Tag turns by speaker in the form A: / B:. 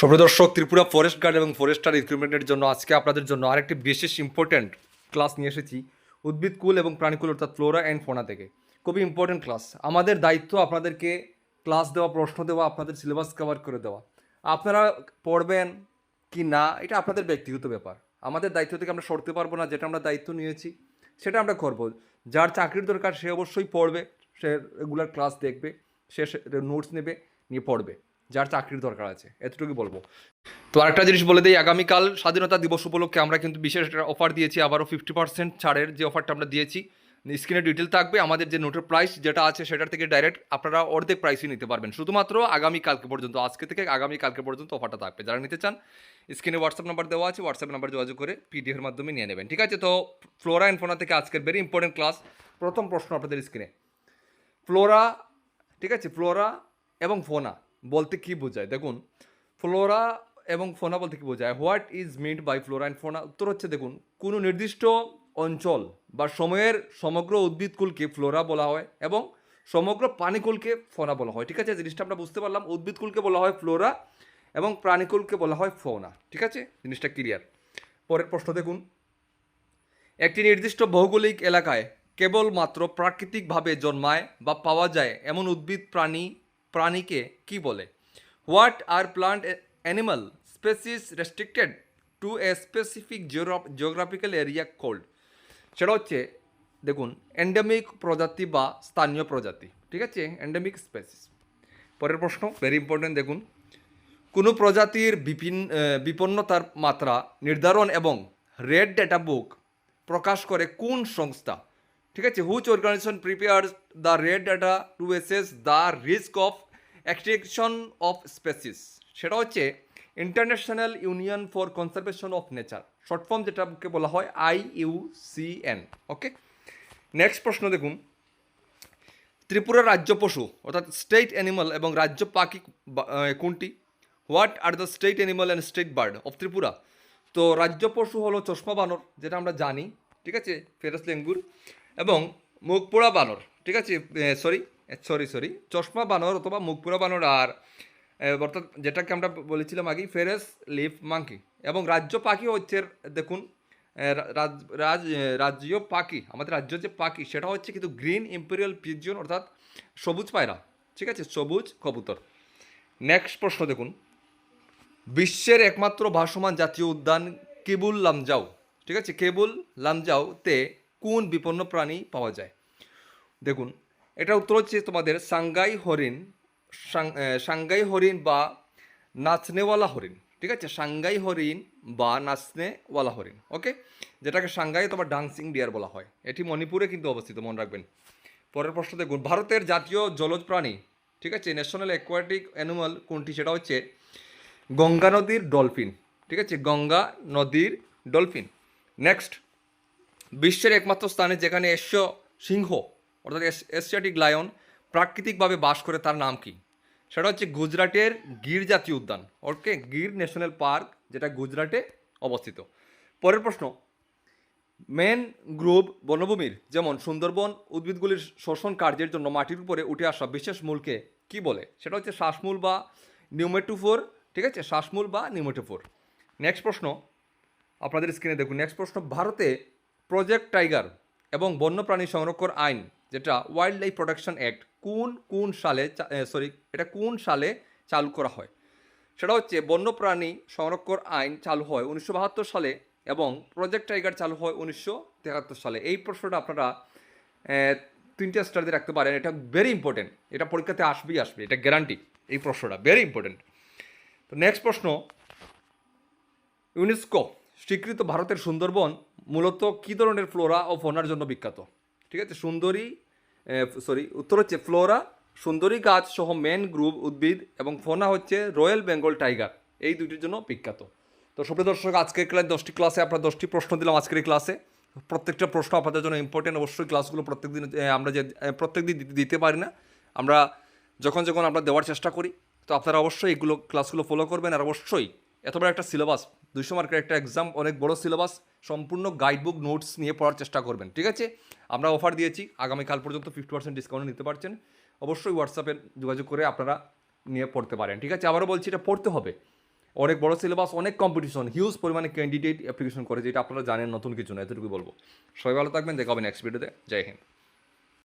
A: সুপ্রিয় দর্শক, Tripura forest guard এবং ফরেস্টার রিক্রুটমেন্টের জন্য আজকে আপনাদের জন্য আরেকটি বিশেষ ইম্পর্ট্যান্ট ক্লাস নিয়ে এসেছি উদ্ভিদকুল এবং প্রাণীকুল অর্থাৎ ফ্লোরা অ্যান্ড ফোনা থেকে। খুবই ইম্পর্ট্যান্ট ক্লাস। আমাদের দায়িত্ব আপনাদেরকে ক্লাস দেওয়া, প্রশ্ন দেওয়া, আপনাদের সিলেবাস কভার করে দেওয়া। আপনারা পড়বেন কি না এটা আপনাদের ব্যক্তিগত ব্যাপার। আমাদের দায়িত্ব থেকে আমরা সরতে পারবো না। যেটা আমরা দায়িত্ব নিয়েছি সেটা আমরা করবো। যার চাকরির দরকার সে অবশ্যই পড়বে, সে রেগুলার ক্লাস দেখবে, সে নোটস নেবে, নিয়ে পড়বে। যার চাকরির দরকার আছে এতটুকু বলবো। তো আরেকটা জিনিস বলে দিই, আগামীকাল স্বাধীনতা দিবস উপলক্ষে আমরা কিন্তু বিশেষ একটা অফার দিয়েছি, আবারও 50% ছাড়ের যে অফারটা আমরা দিয়েছি। স্ক্রিনে ডিটেল থাকবে। আমাদের যে নোটের প্রাইস যেটা আছে সেটার থেকে ডাইরেক্ট আপনারা অর্ধেক প্রাইসই নিতে পারবেন, শুধুমাত্র আগামীকালকে পর্যন্ত। আজকে থেকে আগামীকালকে পর্যন্ত অফারটা থাকবে। যারা নিতে চান স্ক্রিনে হোয়াটসঅ্যাপ নাম্বার দেওয়া আছে, হোয়াটসঅ্যাপ নাম্বার যোগাযোগ করে পিডিএফের মাধ্যমে নিয়ে নেবেন, ঠিক আছে? তো ফ্লোরা অ্যান্ড ফোনা থেকে আজকের ভেরি ইম্পর্টেন্ট ক্লাস। প্রথম প্রশ্ন আপনাদের স্ক্রিনে, ফ্লোরা, ঠিক আছে, ফ্লোরা এবং ফোনা বলতে কি বোঝায়? দেখুন, ফ্লোরা এবং ফোনা বলতে কি বোঝায়, what is meant by flora and fauna? উত্তর হচ্ছে, দেখুন, কোনো নির্দিষ্ট অঞ্চল বা সময়ের সমগ্র উদ্ভিদকুলকে ফ্লোরা বলা হয় এবং সমগ্র প্রাণীকুলকে ফোনা বলা হয়, ঠিক আছে? জিনিসটা আমরা বুঝতে পারলাম। উদ্ভিদকুলকে বলা হয় ফ্লোরা এবং প্রাণীকুলকে বলা হয় ফোনা, ঠিক আছে? জিনিসটা ক্লিয়ার। পরের প্রশ্ন দেখুন, একটি নির্দিষ্ট ভৌগোলিক এলাকায় কেবলমাত্র প্রাকৃতিকভাবে জন্মায় বা পাওয়া যায় এমন উদ্ভিদ প্রাণীকে কি বলে? What are plant animal species restricted two a specific geographical area cold? সেটা হচ্ছে, দেখুন, এন্ডেমিক প্রজাতি বা স্থানীয় প্রজাতি, ঠিক আছে? Endemic species. পরের প্রশ্ন ভেরি ইম্পর্টেন্ট। দেখুন, কোনো প্রজাতির বিপন্নতার মাত্রা নির্ধারণ এবং রেড ডেটা বুক প্রকাশ করে কোন সংস্থা? ঠিক আছে? Which organization prepares the red data to assess the risk of extinction of species? সেটা হচ্ছে international union for conservation of nature, short form যেটাকে বলা হয় IUCN। ওকে, নেক্সট প্রশ্ন দেখুন, ত্রিপুরার রাজ্য পশু অর্থাৎ স্টেট অ্যানিমাল এবং রাজ্য পাখি কোনটি? What are the state animal and state bird of Tripura? তো রাজ্য পশু হলো চশমা বানর, যেটা আমরা জানি, ঠিক আছে, ফেরাস লেঙ্গুর, এবং মুখপোড়া বানর, ঠিক আছে, সরি চশমা বানর অথবা মুখপোড়া বানর, আর অর্থাৎ যেটাকে আমরা বলেছিলাম আগেই ফেরাস লিফ মাঙ্কি। এবং রাজ্য পাখি হচ্ছে, দেখুন, রাজ্য পাখি, আমাদের রাজ্য যে পাখি সেটা হচ্ছে কিন্তু গ্রিন ইম্পেরিয়াল পিজিয়ন অর্থাৎ সবুজ পায়রা, ঠিক আছে, সবুজ কবুতর। নেক্সট প্রশ্ন দেখুন, বিশ্বের একমাত্র ভাসমান জাতীয় উদ্যান কেবুল লামজাও, ঠিক আছে, কেবুল লামজাওতে কোন বিপন্ন প্রাণী পাওয়া যায়? দেখুন, এটা উত্তর হচ্ছে তোমাদের সাংগাই হরিণ বা নাচনেওয়ালা হরিণ, ঠিক আছে? সাংগাই হরিণ বা নাচনেওয়ালা হরিণ, ওকে, যেটাকে সাংগাই তোমার ডান্সিং ডিয়ার বলা হয়। এটি মণিপুরে কিন্তু অবস্থিত, মনে রাখবেন। পরের প্রশ্ন দেখুন, ভারতের জাতীয় জলজ প্রাণী, ঠিক আছে, ন্যাশনাল অ্যাকোয়াটিক অ্যানিমাল কোনটি? সেটা হচ্ছে গঙ্গা নদীর ডলফিন, ঠিক আছে, গঙ্গা নদীর ডলফিন। নেক্সট, বিশ্বের একমাত্র স্থানে যেখানে এশীয় সিংহ অর্থাৎ এশিয়াটিক লায়ন প্রাকৃতিকভাবে বাস করে তার নাম কি? সেটা হচ্ছে গুজরাটের গির জাতীয় উদ্যান, ওকে, গির ন্যাশনাল পার্ক, যেটা গুজরাটে অবস্থিত। পরের প্রশ্ন, ম্যানগ্রোভ বনভূমির যেমন সুন্দরবন উদ্ভিদগুলির শোষণ কার্যের জন্য মাটির উপরে উঠে আসা বিশেষ মূলকে কি বলে? সেটা হচ্ছে শ্বাসমূল বা নিউমেটোফোর, ঠিক আছে, শ্বাসমূল বা নিউমেটোফোর। নেক্সট প্রশ্ন আপনাদের স্ক্রিনে দেখুন, নেক্সট প্রশ্ন, ভারতে প্রজেক্ট টাইগার এবং বন্যপ্রাণী সংরক্ষণ আইন, যেটা ওয়াইল্ড লাইফ প্রোটেকশন অ্যাক্ট, কোন সালে কোন সালে চালু করা হয়? সেটা হচ্ছে বন্যপ্রাণী সংরক্ষণ আইন চালু হয় 1972 সালে এবং প্রজেক্ট টাইগার চালু হয় 1973 সালে। এই প্রশ্নটা আপনারা 3টে স্টার দিয়ে রাখতে পারেন। এটা ভেরি ইম্পর্টেন্ট, এটা পরীক্ষাতে আসবে, এটা গ্যারান্টি। এই প্রশ্নটা ভেরি ইম্পর্টেন্ট। তো নেক্সট প্রশ্ন, ইউনেস্কো স্বীকৃত ভারতের সুন্দরবন মূলত কী ধরনের ফ্লোরা ও ফোনার জন্য বিখ্যাত? ঠিক আছে, উত্তর হচ্ছে ফ্লোরা, সুন্দরী গাছ সহ ম্যানগ্রোভ উদ্ভিদ, এবং ফোনা হচ্ছে রয়্যাল বেঙ্গল টাইগার, এই দুটির জন্য বিখ্যাত। তো সুপ্রিয় দর্শক, আজকের 10টি ক্লাসে আপনার 10টি প্রশ্ন দিলাম আজকের এই ক্লাসে। প্রত্যেকটা প্রশ্ন আপনাদের জন্য ইম্পর্টেন্ট। অবশ্যই ক্লাসগুলো প্রত্যেকদিন দিতে পারি না, আমরা যখন আমরা দেওয়ার চেষ্টা করি। তো আপনারা অবশ্যই এগুলো ক্লাসগুলো ফলো করবেন। আর অবশ্যই এত বড় একটা সিলেবাস, 200 মার্কের একটা এক্সাম, অনেক বড় সিলেবাস, সম্পূর্ণ গাইডবুক নোটস নিয়ে পড়ার চেষ্টা করবেন, ঠিক আছে? আমরা অফার দিয়েছি, আগামীকাল পর্যন্ত 50% ডিসকাউন্ট নিতে পারছেন। অবশ্যই হোয়াটসঅ্যাপে যোগাযোগ করে আপনারা নিয়ে পড়তে পারেন, ঠিক আছে? আবারও বলছি, এটা পড়তে হবে। অনেক বড় সিলেবাস, অনেক কম্পিটিশন, হিউজ পরিমাণে ক্যান্ডিডেট অ্যাপ্লিকেশন করে, যেটা আপনারা জানেন, নতুন কিছু না, এতটুকু বলবো। সবাই ভালো থাকবেন, দেখা হবে নেক্সট ভিডিওতে। জয় হিন্দ।